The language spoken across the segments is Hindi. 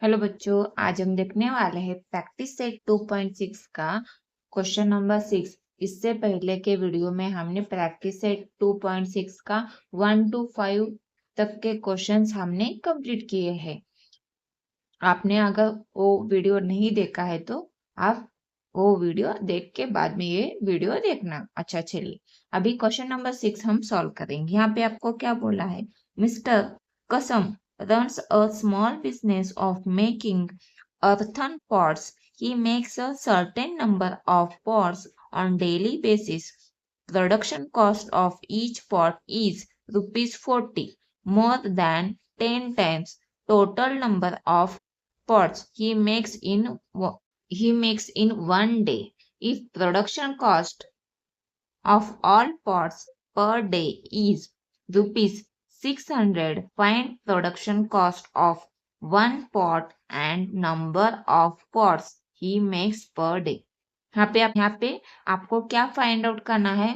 हेलो बच्चों, आज हम देखने वाले हैं प्रैक्टिस सेट 2.6 का क्वेश्चन नंबर 6। इससे पहले के वीडियो में हमने प्रैक्टिस सेट 2.6 का 1 to 5 तक के क्वेश्चंस हमने कंप्लीट किए हैं। आपने अगर वो वीडियो नहीं देखा है तो आप वो वीडियो देख के बाद में ये वीडियो देखना। अच्छा, चलिए अभी क्वेश्चन नंबर 6 हम सॉल्व करेंगे। यहाँ पे आपको क्या बोला है, मिस्टर कसम runs a small business of making earthen pots. He makes a certain number of pots on daily basis. Production cost of each pot is rupees 40, more than 10 times total number of pots he makes in one day. If production cost of all pots per day is rupees 600, find production cost of one pot and number of pots he makes per day. यहाँ पे आपको क्या फाइंड आउट करना है,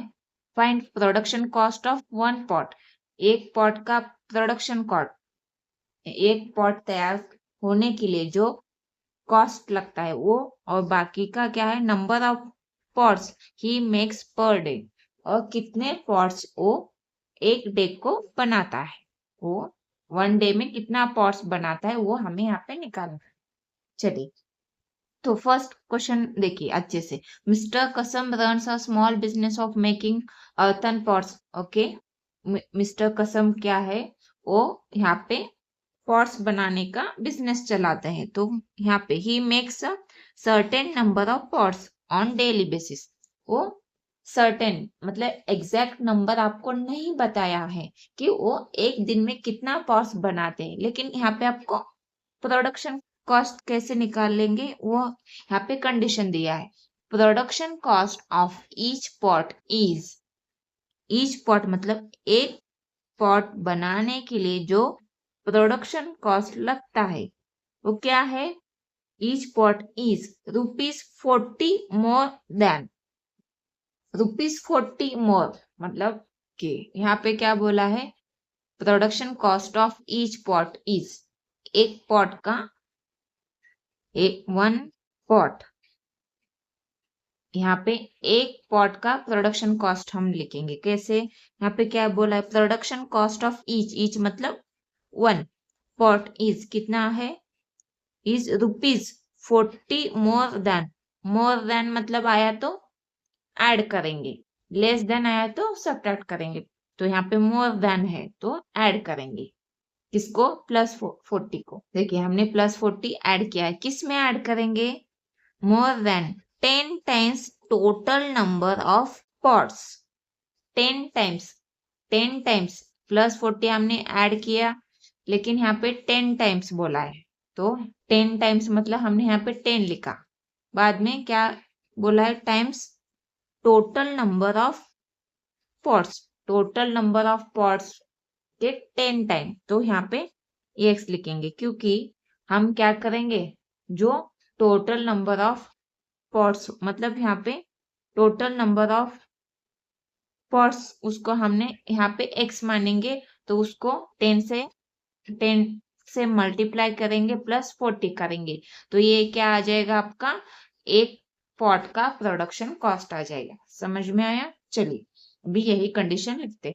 find production cost of one pot. एक पॉट का प्रोडक्शन कॉस्ट, एक पॉट तैयार होने के लिए जो कॉस्ट लगता है वो, और बाकी का क्या है, number of pots he makes per day, और कितने पॉट्स वो एक डे को बनाता है, वो वन डे में कितना पॉट्स बनाता है वो हमें यहाँ पे निकालना है। चलिए तो फर्स्ट क्वेश्चन देखिए अच्छे से। मिस्टर कसम runs a small business of making earthen pots. Okay, mister कसम क्या है, वो यहाँ पे पॉट्स बनाने का बिजनेस चलाते हैं। तो यहाँ पे he makes a certain number of pots on daily basis. वो सर्टेन मतलब एग्जैक्ट नंबर आपको नहीं बताया है कि वो एक दिन में कितना पॉट्स बनाते हैं, लेकिन यहाँ पे आपको प्रोडक्शन कॉस्ट कैसे निकाल लेंगे वो यहाँ पे कंडीशन दिया है। Production cost of each pot is, each pot मतलब एक पॉट बनाने के लिए जो प्रोडक्शन कॉस्ट लगता है वो क्या है, each pot is ₹40 more than, ₹40 मोर मतलब कि यहाँ पे क्या बोला है, production cost of each pot is, एक पॉट का, एक वन पॉट, यहाँ पे एक पॉट का प्रोडक्शन कॉस्ट हम लिखेंगे कैसे। यहाँ पे क्या बोला है, प्रोडक्शन कॉस्ट ऑफ ईच मतलब वन पॉट इज कितना है, is ₹40 more than. More than मतलब आया तो ऐड करेंगे, लेस देन आया तो सब्ट्रैक्ट करेंगे। तो यहाँ पे मोर देन है तो ऐड करेंगे किसको, +40 को। देखिए हमने +40 ऐड किया है, किस में ऐड करेंगे, more than 10 times total number of pots. 10 times, 10 times +40 हमने ऐड किया, लेकिन यहाँ पे 10 टाइम्स बोला है तो 10 टाइम्स मतलब हमने यहाँ पे 10 लिखा, बाद में क्या बोला है, times total number of pots, total number of pots के 10 टाइम, तो यहाँ पे एक्स लिखेंगे क्योंकि हम क्या करेंगे, जो टोटल नंबर ऑफ पॉट्स मतलब यहाँ पे टोटल नंबर ऑफ पॉट्स उसको हमने यहाँ पे x मानेंगे, तो उसको 10 से मल्टीप्लाई करेंगे +40 करेंगे, तो ये क्या आ जाएगा आपका, एक पॉट का प्रोडक्शन कॉस्ट आ जाएगा। समझ में आया, चलिए अभी यही कंडीशन लिखते हैं।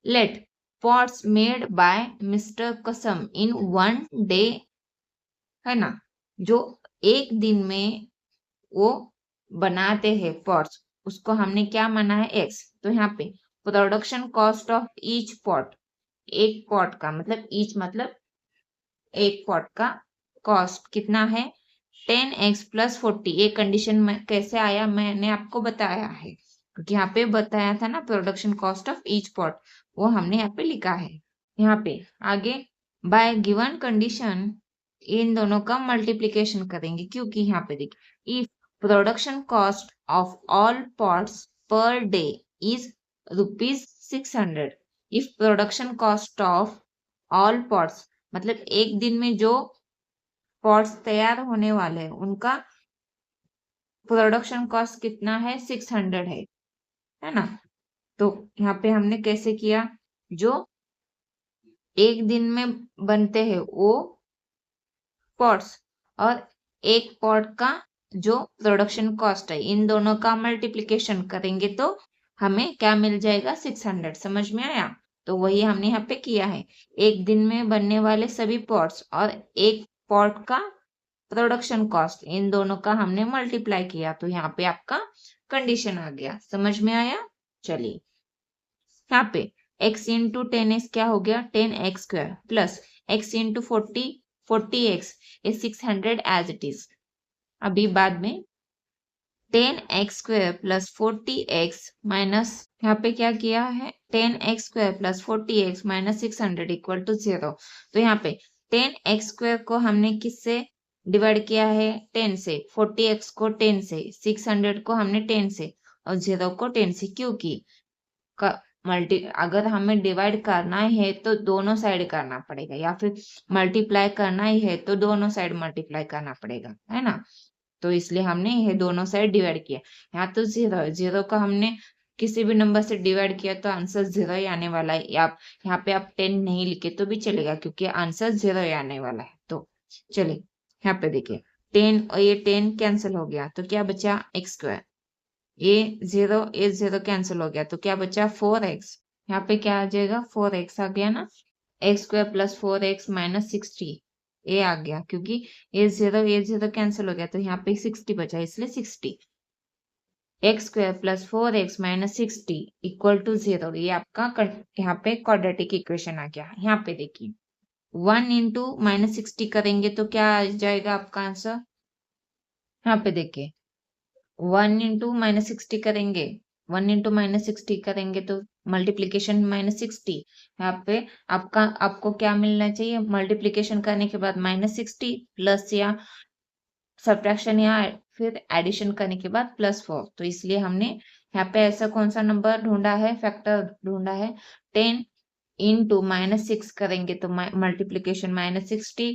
Let pots made by mister Qasim in one day, है ना, जो एक दिन में वो बनाते हैं पॉट्स, उसको हमने क्या माना है, x। तो यहाँ पे production cost of each pot, एक पॉट का मतलब ईच मतलब एक पॉट का कॉस्ट कितना है, 10x + 40। ये कंडीशन में कैसे आया मैंने आपको बताया है, क्योंकि यहाँ पे बताया था ना production cost of each pot, वो हमने यहाँ पे लिखा है। यहाँ पे आगे बाय गिवन कंडीशन इन दोनों का मल्टीप्लीकेशन करेंगे, क्योंकि यहाँ पे देखिए, if production cost of all pots per day is ₹600, if production cost of all pots मतलब एक दिन में जो पॉट्स तैयार होने वाले हैं उनका प्रोडक्शन कॉस्ट कितना है, 600 है ना। तो यहाँ पे हमने कैसे किया, जो एक दिन में बनते हैं वो पॉट्स और एक पॉट का जो प्रोडक्शन कॉस्ट है, इन दोनों का मल्टीप्लीकेशन करेंगे तो हमें क्या मिल जाएगा 600। समझ में आया? तो वही हमने यहाँ पे किया है, एक दिन में बनने वाले सभी पॉट्स और एक पॉट का प्रोडक्शन कॉस्ट, इन दोनों का हमने मल्टीप्लाई किया, तो यहाँ पे आपका कंडीशन आ गया। समझ में आया? चलिए यहाँ पे x इंटू 10x क्या हो गया 10x square plus x into 40x, ये 600 एज इट इज। अभी बाद में 10x square plus 40x minus, यहाँ पे क्या किया है 10x square plus 40x minus 600 equal to 0। तो यहाँ पे 10x स्क्वायर को हमने किससे डिवाइड किया है 10 से, 40x को 10 से, 600 को हमने 10 से और 0 को 10 से, क्योंकि अगर हमें डिवाइड करना है तो दोनों साइड करना पड़ेगा, या फिर मल्टीप्लाई करना ही है तो दोनों साइड मल्टीप्लाई करना पड़ेगा, है ना। तो इसलिए हमने ये दोनों साइड डिवाइड किया। यहाँ तो 0 है, 0 का हमने किसी भी नंबर से डिवाइड किया तो आंसर 0 ही आने वाला है। यहाँ पे आप 10 नहीं लिखे तो भी चलेगा क्योंकि आंसर 0 ही आने वाला है। तो चलिए यहाँ पे देखिए 10 और ये 10 कैंसिल हो गया तो क्या बचा x स्क्वायर, ये 0 कैंसिल हो गया तो क्या बचा 4x। यहाँ पे क्या आ जाएगा 4x आ गया ना, x square plus 4x minus 60 ये आ गया, क्योंकि ये 0 कैंसिल हो गया तो यहाँ पे 60 बचा, इसलिए 60। x square plus 4x minus 60 equal to 0, ये आपका यहाँ पे क्वाड्रेटिक इक्वेशन आ गया। यहाँ पे देखिए 1 इंटू माइनस 60 करेंगे तो क्या आ जाएगा आपका आंसर। यहाँ पे देखिए 1 इंटू माइनस 60 करेंगे, 1 इंटू माइनस 60 करेंगे तो मल्टीप्लीकेशन माइनस 60, यहाँ पे आपको क्या मिलना चाहिए मल्टीप्लीकेशन करने के बाद माइनस 60 प्लस या सब्ट्रैक्शन या फिर एडिशन करने के बाद प्लस 4। तो इसलिए हमने यहाँ पे ऐसा कौन सा नंबर ढूंढा है, फैक्टर ढूंढा है 10 इंटू माइनस 6 करेंगे तो मल्टीप्लीकेशन माइनस 60,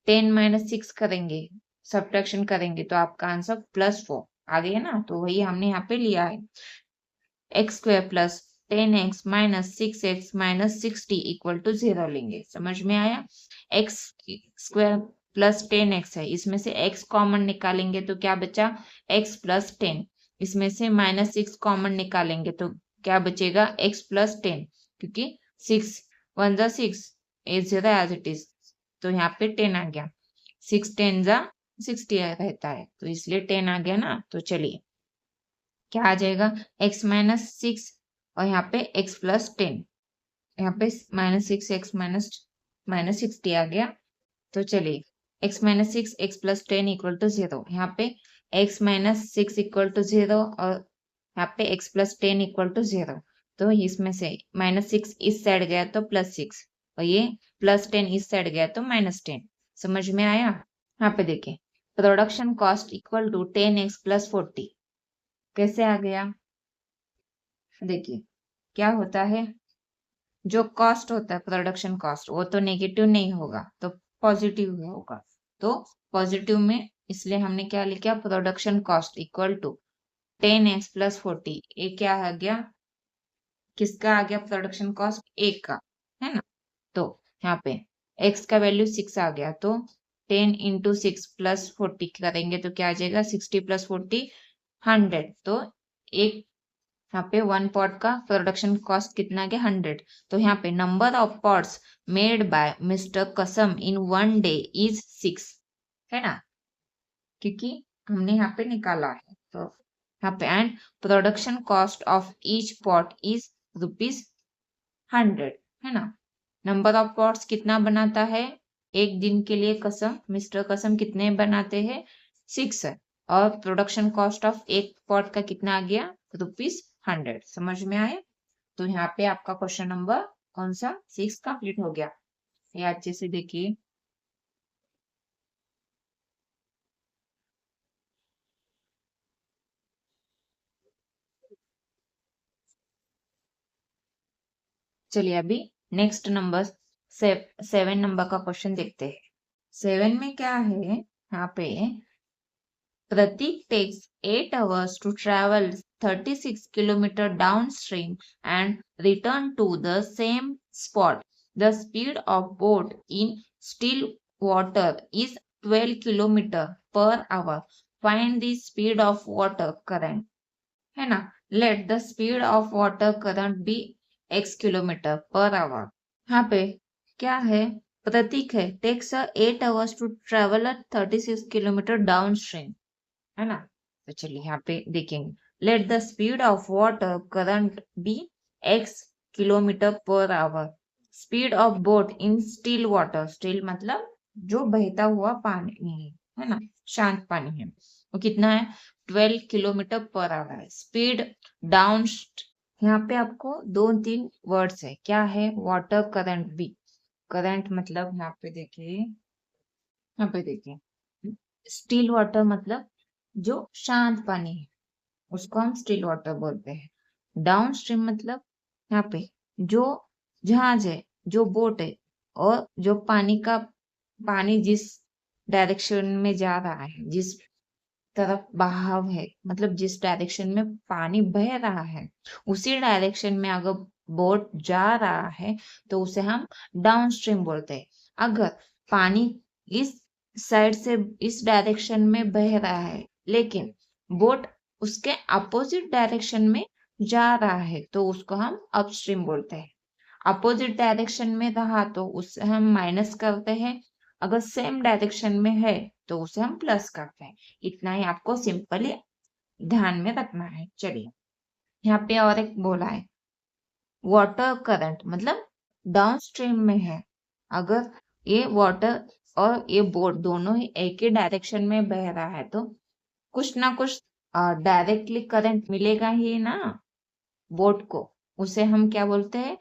10 माइनस 6 करेंगे सब्ट्रैक्शन करेंगे तो आपका आंसर प्लस 4 आ गया ना। तो वही हमने यहाँ पे लिया है x square plus 10x minus 6x minus 60 equal to 0 लेंगे। समझ में आया? x स्क्वायर प्लस 10x है, इसमें से x कॉमन निकालेंगे तो क्या बचा x प्लस 10, इसमें से माइनस 6 कॉमन निकालेंगे तो क्या बचेगा x प्लस 10, क्योंकि 6 1 जा 6 8 0 एज इट इज, तो यहाँ पे 10 आ गया, 6 10 जा 60 रहता है तो इसलिए 10 आ गया ना। तो चलिए क्या आ जाएगा x माइनस 6 और यहाँ पे x प्लस 10, यहाँ पे माइनस 6 x माइनस 60 आ गया। तो चलिए x minus 6 x plus 10 equal to 0, यहाँ पे x माइनस 6 इक्वल टू 0 और यहाँ पे x प्लस 10 इक्वल टू 0। तो इसमें से माइनस 6 इस साइड गया तो प्लस 6 और ये प्लस 10 इस साइड गया तो माइनस 10। समझ में आया? यहाँ पे देखिए production cost equal to 10x plus 40 कैसे आ गया। देखिए क्या होता है, जो कॉस्ट होता है प्रोडक्शन कॉस्ट वो तो नेगेटिव नहीं होगा तो पॉजिटिव होगा, तो पॉजिटिव में इसलिए हमने क्या लिखा production cost equal to 10x plus 40, ये क्या आ गया किसका आ गया प्रोडक्शन कॉस्ट एक का, है ना। तो यहाँ पे x का वैल्यू 6 आ गया तो 10 इंटू 6 प्लस 40 करेंगे तो क्या आ जाएगा 60 प्लस 40 100। तो एक यहाँ पे 1 पॉट का प्रोडक्शन कॉस्ट कितना आ गया 100। तो यहाँ पे number of pots made by mister Qasim in 1 day is 6, है ना, क्योंकि हमने यहाँ पे निकाला है। तो यहाँ पे and production cost of each pot is ₹100, है ना। नंबर ऑफ पॉट्स कितना बनाता है एक दिन के लिए कसम, मिस्टर कसम कितने बनाते हैं 6 है, और प्रोडक्शन कॉस्ट ऑफ एक पॉट का कितना आ गया ₹100। समझ में आए? तो यहाँ पे आपका क्वेश्चन नंबर कौन सा 6 कंप्लीट हो गया। ये अच्छे से देखिए चलिए अभी नेक्स्ट नंबर 7 नंबर का क्वेश्चन देखते हैं। 7 में क्या है यहाँ पे Pratik takes 8 hours to travel 36 kilometers downstream and return to the same spot. The speed of boat in still water is 12 kilometre per hour, find the speed of water current, है ना। Let the speed of water current be x kilometre per hour. यहाँ पे क्या है, प्रतीक है, takes 8 hours to travel 36 kilometre down stream, है ना। तो चलिए यहाँ पे देखेंगे, let the speed of water current be x kilometre per hour, speed of boat in still water, still मतलब जो बहता हुआ पानी है ना, शांत पानी है, वो कितना है 12 किलोमीटर पर आवर है। स्पीड डाउन, यहाँ पे आपको 2-3 वर्ड्स है, क्या है, वाटर करंट बी, करंट मतलब यहाँ पे देखिए, यहाँ पे देखिए स्टिल वाटर मतलब जो शांत पानी है उसको हम स्टिल वाटर बोलते हैं। डाउन स्ट्रीम मतलब यहाँ पे जो जहाज है, जो बोट है, और जो पानी जिस डायरेक्शन में जा रहा है, जिस तरफ बहाव है, मतलब जिस डायरेक्शन में पानी बह रहा है, उसी डायरेक्शन में अगर बोट जा रहा है तो उसे हम डाउन स्ट्रीम बोलते हैं। अगर पानी इस साइड से इस डायरेक्शन में बह रहा है लेकिन बोट उसके अपोजिट डायरेक्शन में जा रहा है तो उसको हम अपस्ट्रीम बोलते हैं। अपोजिट डायरेक्शन में रहा तो उसे हम माइनस करते हैं, अगर सेम डायरेक्शन में है तो उसे हम प्लस करते हैं। इतना ही आपको सिंपली ध्यान में रखना है। चलिए यहाँ पे और एक बोला है, वाटर करंट मतलब डाउन स्ट्रीम में है, अगर ये वाटर और ये बोट दोनों ही एक ही डायरेक्शन में बह रहा है तो कुछ ना कुछ डायरेक्टली करंट मिलेगा ही ना बोट को, उसे हम क्या बोलते हैं,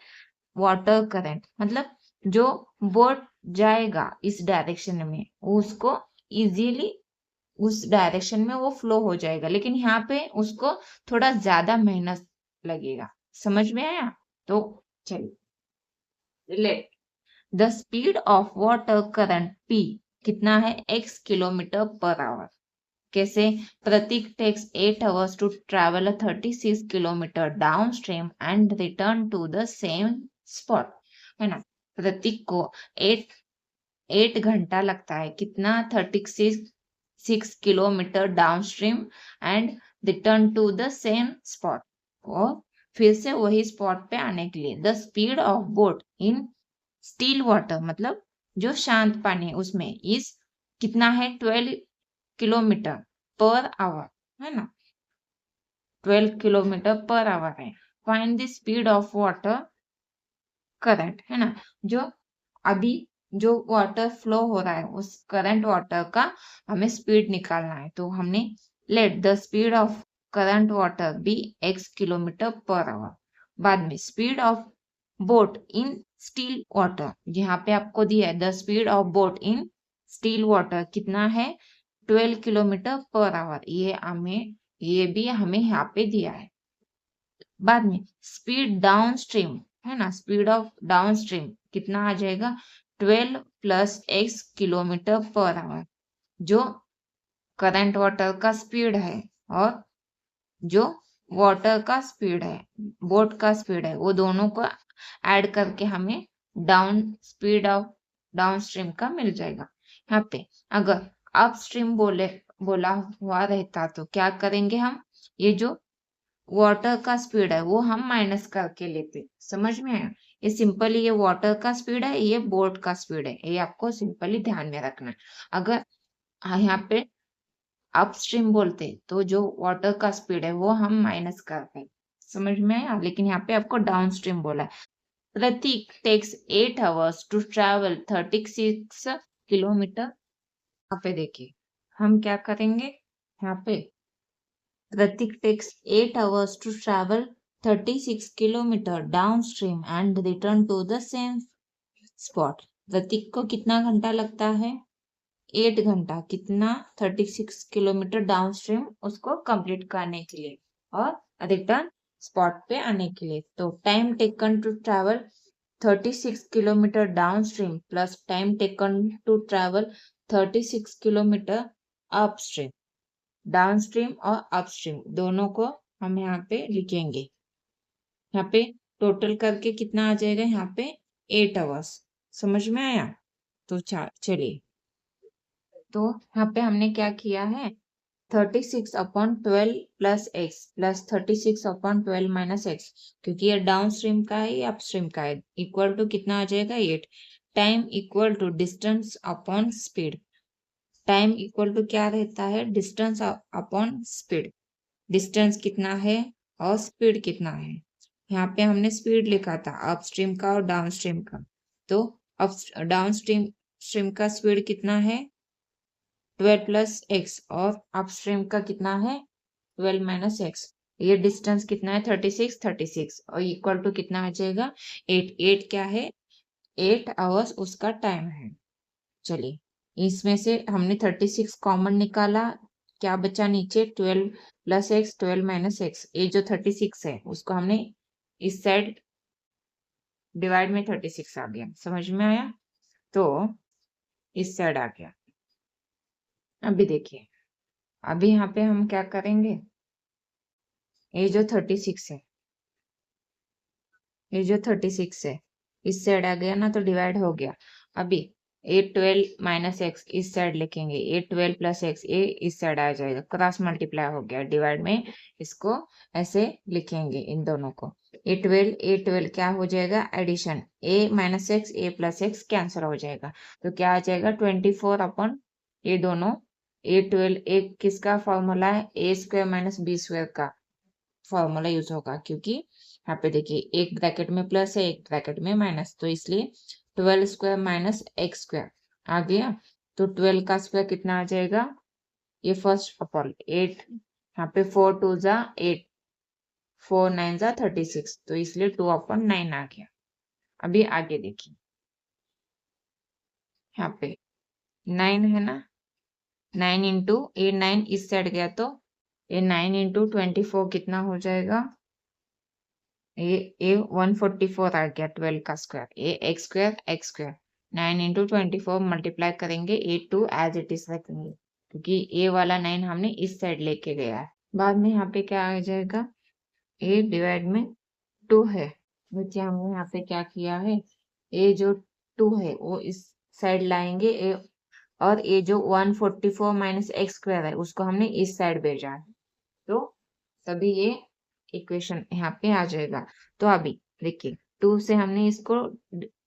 वाटर करंट। मतलब जो बोट जाएगा इस डायरेक्शन में उसको इजीली उस डायरेक्शन में वो फ्लो हो जाएगा, लेकिन यहाँ पे उसको थोड़ा ज्यादा मेहनत लगेगा। समझ में आया? तो चलिए, let the speed of water current P कितना है, x किलोमीटर पर आवर। कैसे, Prateek takes 8 hours to travel 36 kilometre down stream and return to the same spot, है ना। प्रतीक को 8 घंटा लगता है, कितना, 36 kilometre down stream and return to the same spot, और फिर से वही स्पॉट पे आने के लिए। The speed of boat in still water मतलब जो शांत पानी है उसमें इस कितना है, 12 किलोमीटर पर आवर, है ना, 12 किलोमीटर पर आवर है। Find the speed of water current, है ना, जो अभी जो वाटर फ्लो हो रहा है उस करंट वाटर का हमें स्पीड निकालना है, तो हमने let the speed of current water be x kilometre per hour. बाद में speed of boat in still water, यहाँ पे आपको दिया है the speed of boat in still water कितना है, 12 किलोमीटर पर आवर, ये भी हमें यहाँ पे दिया है। बाद में स्पीड डाउन स्ट्रीम, है ना, स्पीड ऑफ डाउन स्ट्रीम कितना आ जाएगा, 12 plus x kilometre per our, जो करंट वाटर का स्पीड है और जो वाटर का स्पीड है, बोट का स्पीड है, वो दोनों को ऐड करके हमें डाउन स्ट्रीम का मिल जाएगा। यहाँ पे अगर अप स्ट्रीम बोला हुआ रहता तो क्या करेंगे हम, ये जो वाटर का स्पीड है वो हम माइनस करके लेते। समझ में आया? ये सिंपली ये वाटर का स्पीड है, ये बोट का स्पीड है, ये आपको सिंपली ध्यान में रखना है। अगर यहाँ पे अपस्ट्रीम बोलते तो जो वाटर का स्पीड है वो हम माइनस करते। समझ में आया? लेकिन यहाँ पे आपको डाउन स्ट्रीम बोला है। Prateek takes 8 hours to travel 36 kilometre. यहाँ पे देखिए हम क्या करेंगे, यहाँ पे Prateek takes 8 hours to travel 36 kilometre down stream and return to the same spot. Prateek को कितना घंटा लगता है, 8 घंटा, कितना, 36 किलोमीटर डाउन स्ट्रीम उसको कंप्लीट करने के लिए और रिटर्न स्पॉट पे आने के लिए। तो time taken to travel 36 kilometre down stream plus time taken to travel 36 kilometre up stream, down stream और अपस्ट्रीम दोनों को हम यहाँ पे लिखेंगे। यहाँ पे टोटल करके कितना आ जाएगा, यहाँ पे 8 आवर्स। समझ में आया? तो चलिए तो यहाँ पे हमने क्या किया है 36/12 plus x plus 36/12 minus x, क्योंकि ये डाउन स्ट्रीम का है या अपस्ट्रीम का है, इक्वल टू कितना आ जाएगा 8। Time equal to distance upon speed. Time equal to क्या रहता है डिस्टेंस अपॉन स्पीड। डिस्टेंस कितना है और स्पीड कितना है। यहाँ पे हमने स्पीड लिखा था अपस्ट्रीम का और डाउन स्ट्रीम का, तो अप डाउन स्ट्रीम का स्पीड कितना है 12 प्लस एक्स और अपस्ट्रीम का कितना है 12 माइनस एक्स। ये डिस्टेंस कितना है 36 और इक्वल टू कितना आ जाएगा 8। 8 क्या है 8 आवर्स उसका टाइम है। चलिए इसमें से हमने 36 कॉमन निकाला, क्या बचा नीचे 12 प्लस एक्स 12 माइनस एक्स। ये जो 36 है उसको हमने इस साइड डिवाइड में 36 आ गया, समझ में आया, तो इस साइड आ गया। अभी देखिए अभी यहाँ पे हम क्या करेंगे, ये जो 36 है ये जो 36 है इस साइड आ गया ना, तो डिवाइड हो गया। अभी 8 12 माइनस एक्स इस साइड लिखेंगे, 8 12 प्लस एक्स ये इस साइड आ जाएगा, क्रॉस मल्टीप्लाई हो गया, डिवाइड में इसको ऐसे लिखेंगे इन दोनों को। 8 12 क्या हो जाएगा एडिशन, ए माइनस एक्स ए प्लस एक्स कैंसिल हो जाएगा, तो क्या आ जाएगा 24 अपॉन ये दोनों 8 12। एक किसका फॉर्मूला है ए स्क्वायर माइनस बी स्क्वायर का फॉर्मूला यूज होगा, क्योंकि यहाँ पे देखिए एक ब्रैकेट में प्लस है एक ब्रैकेट में माइनस, तो इसलिए 12 स्क्वायर माइनस एक्स स्क्वायर आ गया। तो 12 का स्क्वायर कितना आ जाएगा, ये फर्स्ट अपॉन 8, यहाँ पे 4 2 जा 8 4 9 जा 36, तो इसलिए 2/9 आ गया। अभी आगे देखिए यहाँ पे 9 है ना, 9 इंटू ये 9 इस साइड गया, तो ये 9 इंटू 24 कितना हो जाएगा, ये 144 आ गया 12 का स्क्वायर, ये एक्स स्क्वायर 9 इंटू 24 मल्टीप्लाई करेंगे 8 2 एज इट इज रखेंगे, क्योंकि ये वाला 9 हमने इस साइड लेके गया है। बाद में यहाँ पे क्या आ जाएगा, ए डिवाइड में 2 है, बच्चे हमने यहाँ पे क्या किया है, ये जो 2 है वो इस साइड लाएंगे और ये जो 144 माइनस एक्स स्क्वायर है उसको हमने इस साइड भेजा है, तो तभी ये इक्वेशन यहाँ पे आ जाएगा। तो अभी देखिए 2 से हमने इसको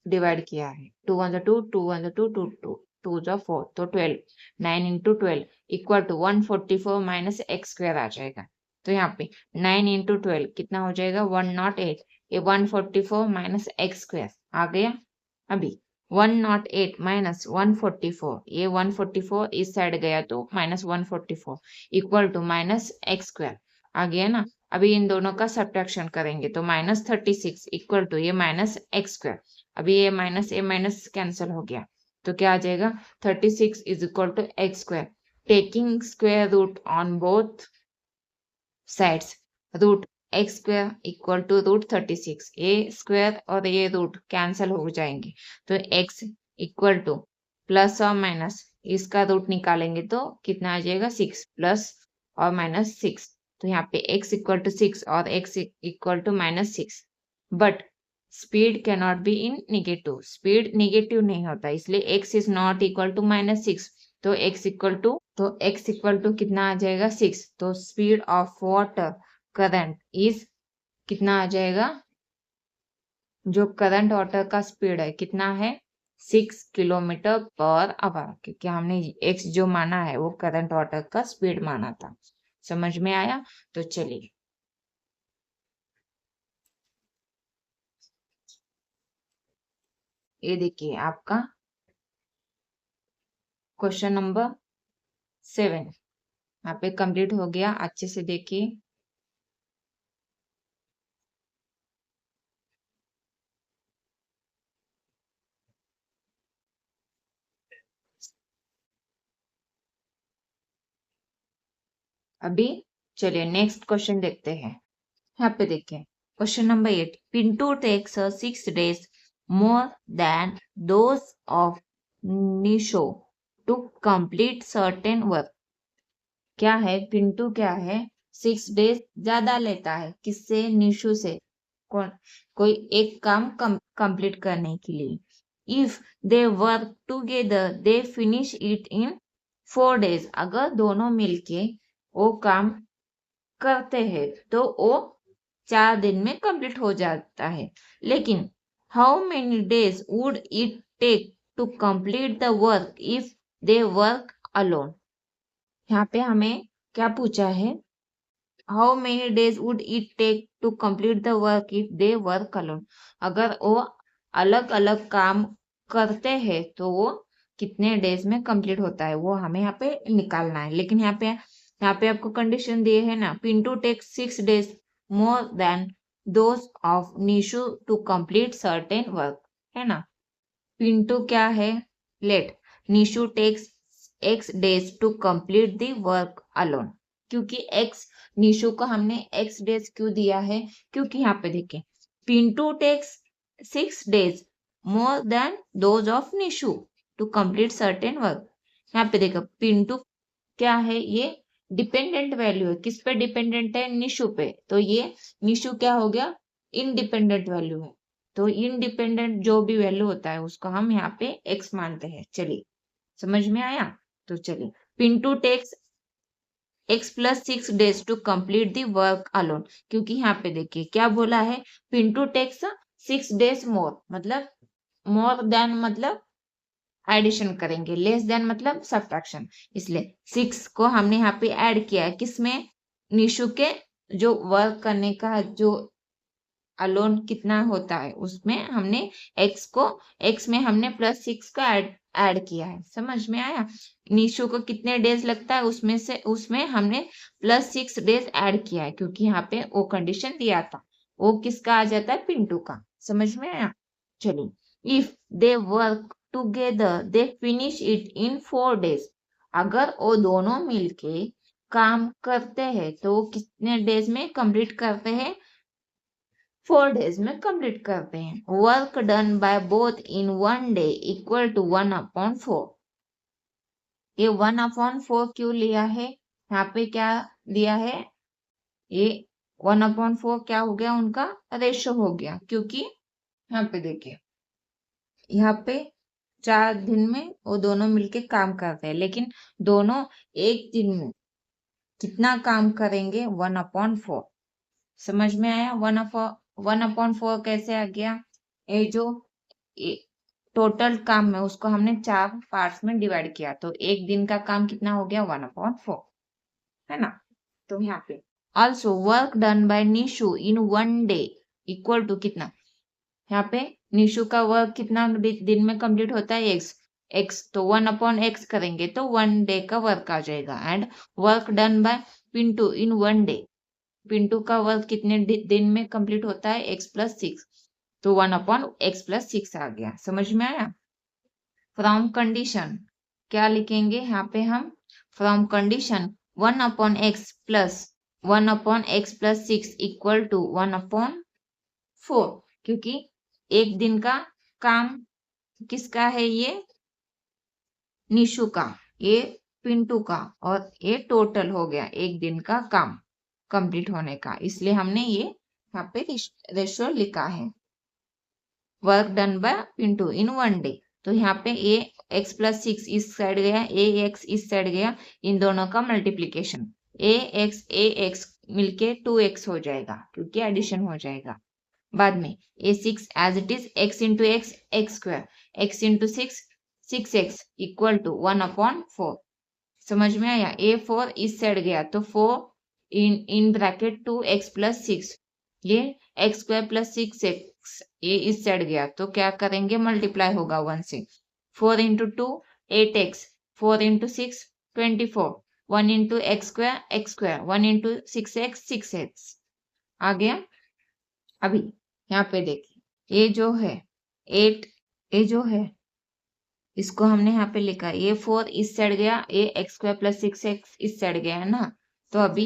डिवाइड किया है, 2 1 2 2 1 2 2 2 2 जा 4, तो 12 9 into 12 equal to 144 minus x square आ जाएगा। तो यहाँ पे 9 इंटू 12 कितना हो जाएगा 108, ये 144 माइनस एक्स स्क्वायर आ गया। अभी 108 माइनस 144, ये 144 इस साइड गया तो minus 144 equal to minus x square आ गया ना। अभी इन दोनों का सब्ट्रैक्शन करेंगे तो माइनस 36 इक्वल टू ये माइनस एक्स स्क्वायर। अभी ये माइनस कैंसिल हो गया, तो क्या आ जाएगा 36 is equal to x square. Taking square root on both sides, root x square equal to root 36, a square और ये रूट कैंसिल हो जाएंगे, तो एक्स इक्वल टू प्लस और माइनस इसका रूट निकालेंगे तो कितना आ जाएगा 6 प्लस और माइनस 6, तो यहाँ पे x इक्वल टू 6 और x equal to minus 6, but speed can not be in negative, speed negative नहीं होता, इसलिए x is not equal to minus 6, तो x इक्वल टू कितना आ जाएगा 6, तो speed of water current is कितना आ जाएगा, जो करंट वाटर का स्पीड है कितना है 6 किलोमीटर पर आवर, क्योंकि हमने x जो माना है वो करंट वाटर का स्पीड माना था। समझ में आया, तो चलिए ये देखिए आपका क्वेश्चन नंबर 7 यहाँ पे कंप्लीट हो गया, अच्छे से देखिए। अभी चलिए नेक्स्ट क्वेश्चन देखते हैं। यहाँ पे देखिए question number 8, Pintu takes 6 days more than those of Nishu to complete certain work. क्या है पिंटू क्या है 6 days ज्यादा लेता है किससे, निशु से, कोई एक काम कंप्लीट करने के लिए। If they work together they finish it in 4 days, अगर दोनों मिलके वो काम करते हैं तो वो 4 दिन में कंप्लीट हो जाता है। लेकिन how many days would it take to complete the work if they work alone? यहाँ पे हमें क्या पूछा है, how many days would it take to complete the work if they work alone? अगर वो अलग अलग काम करते हैं तो वो कितने डेज में कंप्लीट होता है, वो हमें यहाँ पे निकालना है। लेकिन यहाँ पे आपको कंडीशन दिए है ना, Pintu take 6 days more than those of Nishu to complete certain work, है ना। पिंटू क्या है, let Nishu takes x days to complete the work alone. क्योंकि x, निशु को हमने x डेज क्यों दिया है, क्योंकि यहाँ पे देखें, Pintu takes 6 days more than those of Nishu to complete certain work. यहाँ पे देखो पिंटू क्या है, ये डिपेंडेंट वैल्यू है, किस पे डिपेंडेंट है, निशु पे। तो ये निशु क्या हो गया, इंडिपेंडेंट वैल्यू है। तो इंडिपेंडेंट जो भी वैल्यू होता है उसको हम यहाँ पे x मानते हैं। चलिए, समझ में आया? तो चलिए, Pintu takes x plus 6 days to complete the work alone. क्योंकि यहाँ पे देखिए क्या बोला है, पिंटू टेक्स 6 डेज मोर, मतलब मोर देन मतलब एडिशन करेंगे, लेस देन मतलब सब्ट्रैक्शन। इसलिए 6 को हमने यहाँ पे ऐड किया है, किसमें, निशु के जो वर्क करने का जो अलोन कितना होता है उसमें हमने x में हमने प्लस 6 का ऐड किया है। समझ में आया? निशु को कितने डेज लगता है उसमें हमने प्लस 6 डेज ऐड किया है, क्योंकि यहाँ पे वो कंडीशन दिया था। वो किसका आ जाता है, पिंटू का। समझ में आया? चलिए, if they work together they finish it in 4 days. अगर वो दोनों मिलके काम करते हैं तो वो कितने डेज में कंप्लीट करते हैं, 4 डेज में कंप्लीट करते हैं। Work done by both in 1 day equal to 1/4। ये 1/4 क्यों लिया है, यहाँ पे क्या दिया है, ये 1/4 क्या हो गया, उनका रेशो हो गया। क्योंकि यहाँ पे देखिए, यहाँ पे 4 दिन में वो दोनों मिलके काम करते हैं, लेकिन दोनों एक दिन में कितना काम करेंगे, 1/4। समझ में आया? 1/4 कैसे आ गया, ये जो टोटल काम है उसको हमने 4 पार्ट्स में डिवाइड किया, तो एक दिन का काम कितना हो गया, 1/4, है ना। तो यहाँ पे also work done by Nishu in 1 day equal to कितना, यहाँ पे निशु का वर्क कितना दिन में कंप्लीट होता है, x, तो 1/x करेंगे तो 1 डे का वर्क आ जाएगा। And work done bye Pintu in 1 day, Pintu का वर्क कितने दिन में कंप्लीट होता है, x प्लस 6, तो 1/x प्लस 6 आ गया। समझ में आया? फ्रॉम कंडीशन क्या लिखेंगे यहाँ पे हम, from condition 1/x plus 1/x plus 6 equal to 1/4। क्योंकि एक दिन का काम किसका है, ये निशु का, ये पिंटू का, और ये टोटल हो गया एक दिन का काम कंप्लीट होने का। इसलिए हमने ये यहाँ पे रेशियो लिखा है, वर्क डन बाय पिंटू इन 1 डे। तो यहाँ पे ए x प्लस 6 इस साइड गया, ए x इस साइड गया, इन दोनों का मल्टीप्लीकेशन, ए x मिलके 2x हो जाएगा, क्योंकि एडिशन हो जाएगा। बाद में a6 as it is x into x square, x into 6x equal to 1/4। समझ में आया? a4 इस साइड गया तो 4 इन ब्रैकेट 2x प्लस 6, ये x स्क्वायर प्लस 6x, ये इस साइड गया तो क्या करेंगे, मल्टीप्लाई होगा 1 से। 4 into 2 8x, 4 into 6 24, 1 into x square, 1 into 6x आ गया। अभी यहाँ पे देखिए, ये जो है 8, ये जो है इसको हमने यहाँ पे लिखा, ये 4 इस साइड गया, ये x स्क्वायर प्लस 6x इस साइड गया है ना। तो अभी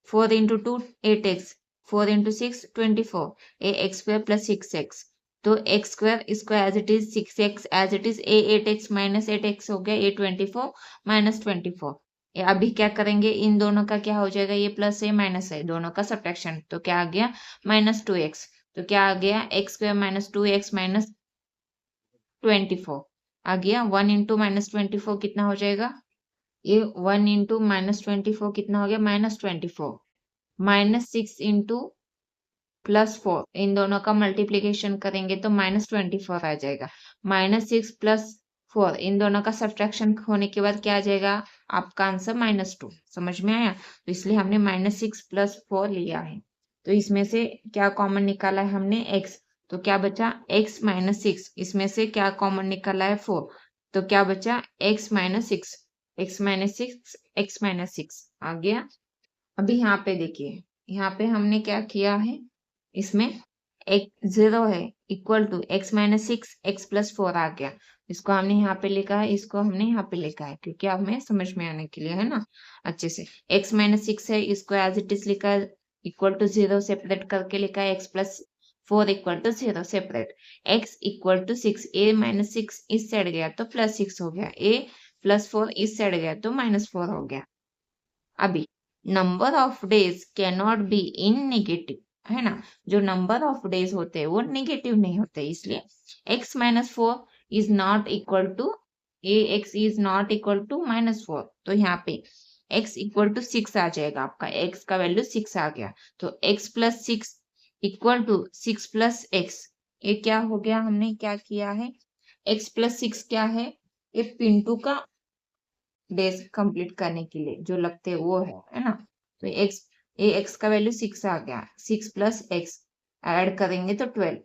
4 इंटू 2 8x, 4 इंटू 6 24, ये x स्क्वायर प्लस 6x, तो x स्क्वायर इसको as it is 6x as it is, a 8x minus 8x हो गया, ये 24 माइनस 24। ये अभी क्या करेंगे, इन दोनों का क्या हो जाएगा, ये प्लस है माइनस है, दोनों का सब्ट्रैक्शन, तो क्या आ गया, माइनस 2x। तो क्या आ गया, x square minus 2x minus 24 आ गया। 1 इंटू माइनस 24 कितना हो जाएगा, ये 1 इंटू -24 कितना हो गया -24, -6 इंटू +4 इन दोनों का मल्टीप्लीकेशन करेंगे तो -24 आ जाएगा। -6 +4 इन दोनों का सब्ट्रैक्शन होने के बाद क्या आ जाएगा आपका आंसर -2। समझ में आया? तो इसलिए हमने -6 +4 लिया है। तो इसमें से क्या कॉमन निकाला है हमने x, तो क्या बचा x -6, इसमें से क्या कॉमन निकाला है 4, तो क्या बचा x -6, x -6, x -6 आ गया। अभी यहाँ पे देखिए, यहाँ पे हमने क्या किया है, इसमें एक 0 है इक्वल टू x -6 x +4 आ गया। इसको हमने यहाँ पे लिखा है, इसको हमने यहाँ पे लिखा है क्योंकि हमें समझ में आने के लिए है ना अच्छे से। x -6 है, इसको एज इट इज लिखा है इक्वल टू 0 सेपरेट करके लिखा है x +4 equal to 0 separate, x equal to 6, a -6 इस साइड गया तो +6 हो गया, a +4 इस साइड गया तो -4 हो गया। अभी number of days can not be in negative, है ना, जो नंबर ऑफ डेज होते हैं वो नेगेटिव नहीं होते, इसलिए x -4 is not equal to x is not equal to -4, तो यहाँ पे x इक्वल टू 6 आ जाएगा, आपका x का वैल्यू 6 आ गया, तो x +6 इक्वल टू 6 + x, ये क्या हो गया, हमने क्या किया है x +6 क्या है, ये पिंटू का डेज कंप्लीट करने के लिए जो लगते हैं वो है ना। तो x का वैल्यू 6 आ गया, 6 + x ऐड करेंगे तो 12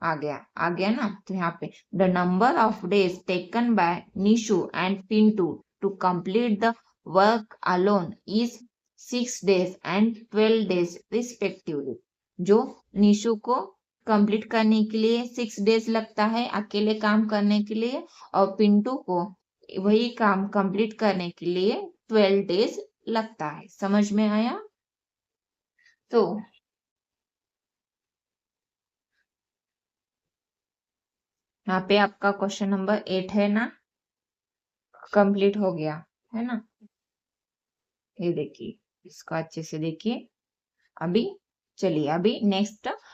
आ गया ना। तो यहाँ पे the number of days taken by Nishu and Pintu to complete the work alone is 6 days and 12 days respectively. जो निशु को कंप्लीट करने के लिए 6 days लगता है अकेले काम करने के लिए, और पिंटू को वही काम कंप्लीट करने के लिए 12 days लगता है। समझ में आया? तो यहाँ पे आपका क्वेश्चन नंबर 8 है ना, कंप्लीट हो गया है ना। ये देखिए, इसको अच्छे से देखिए। अभी चलिए, अभी नेक्स्ट